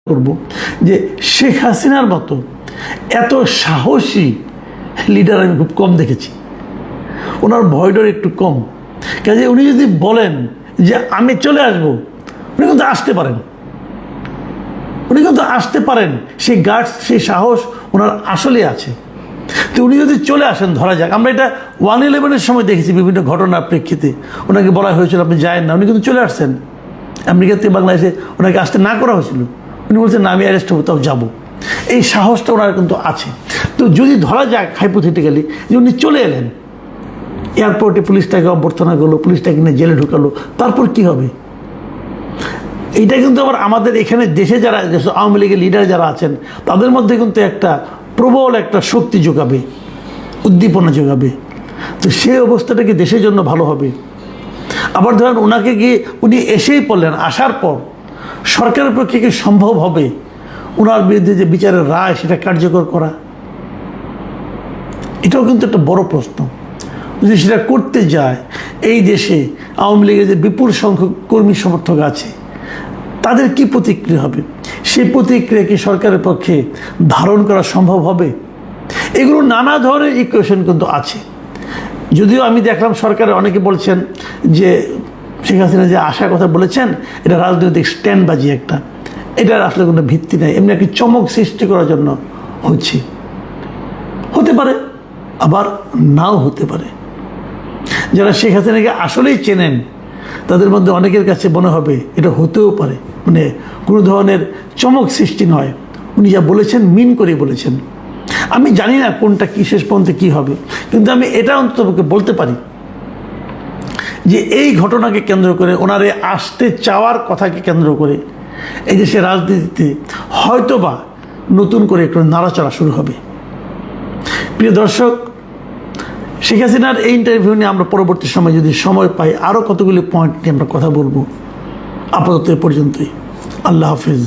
করব যে শেখ হাসিনার মতো এত সাহসী লিডার আমি খুব কম দেখেছি। ওনার ভয়ডর একটু কম, কাজে উনি যদি বলেন যে আমি চলে আসব, উনি কিন্তু আসতে পারেন, সেই গার্ডস, সেই সাহস ওনার আসলেই আছে। তো উনি যদি চলে আসেন, ধরা যাক আমরা এটা 1/11 সময় দেখেছি, বিভিন্ন ঘটনার প্রেক্ষিতে ওনাকে বলা হয়েছিল আপনি যায়েন না, উনি কিন্তু চলে আসছেন। আমেরিকা থেকে বাংলাদেশে ওনাকে আসতে না করা হয়েছিল, উনি বলছেন না আমি অ্যারেস্ট হবো, তাও যাবো। এই সাহসটা ওনার কিন্তু আছে। তো যদি ধরা যাক হাইপোথেটিক্যালি যে উনি চলে এলেন, এয়ারপোর্টে পুলিশটাকে অভ্যর্থনা করলো, পুলিশটাকে নিয়ে জেলে ঢুকালো, তারপর কি হবে? এইটা কিন্তু আবার আমাদের এখানে দেশে যারা আওয়ামী লীগের লিডার যারা আছেন তাদের মধ্যে কিন্তু একটা প্রবল একটা শক্তি যোগাবে, উদ্দীপনা যোগাবে। তো সেই অবস্থাটা কি দেশের জন্য ভালো হবে? আবার ধরেন ওনাকে গিয়ে উনি এসেই পড়লেন, আসার পর সরকারের পক্ষে কি সম্ভব হবে ওনার বিরুদ্ধে যে বিচারের রায় সেটা কার্যকর করা? এটাও কিন্তু একটা বড় প্রশ্ন। যদি সেটা করতে যায়, এই দেশে আওয়ামী লীগের যে বিপুল সংখ্যক কর্মী সমর্থক আছে তাদের কি প্রতিক্রিয়া হবে? সেই প্রতিক্রিয়া কি সরকারের পক্ষে ধারণ করা সম্ভব হবে? এগুলো নানা ধরনের ইকুয়েশন কিন্তু আছে। যদিও আমি দেখলাম সরকারের অনেকে বলছেন যে শেখ হাসিনা যে আসার কথা বলেছেন এটা রাজনৈতিক স্ট্যান্ডবাজি একটা, এটার আসলে কোনো ভিত্তি নেই, এমনি একটি চমক সৃষ্টি করার জন্য হচ্ছে। হতে পারে, আবার নাও হতে পারে। যারা শেখ হাসিনাকে আসলেই চেনেন তাদের মধ্যে অনেকের কাছে মনে হবে এটা হতেও পারে, মানে কোনো ধরনের চমক সৃষ্টি নয়, উনি যা বলেছেন মিন করে বলেছেন। আমি জানি না কোনটা কি শেষ পর্যন্ত কী হবে, কিন্তু আমি এটা অন্তত বলতে পারি যে এই ঘটনাকে কেন্দ্র করে, ওনারে আসতে চাওয়ার কথাকে কেন্দ্র করে এই দেশের রাজনীতিতে হয়তোবা নতুন করে একটু নাড়াচড়া শুরু হবে। প্রিয় দর্শক, শেখ হাসিনার এই ইন্টারভিউ নিয়ে আমরা পরবর্তী সময় যদি সময় পাই আরও কতগুলি পয়েন্ট নিয়ে আমরা কথা বলবো। আপাতত এ পর্যন্তই। আল্লাহ হাফিজ।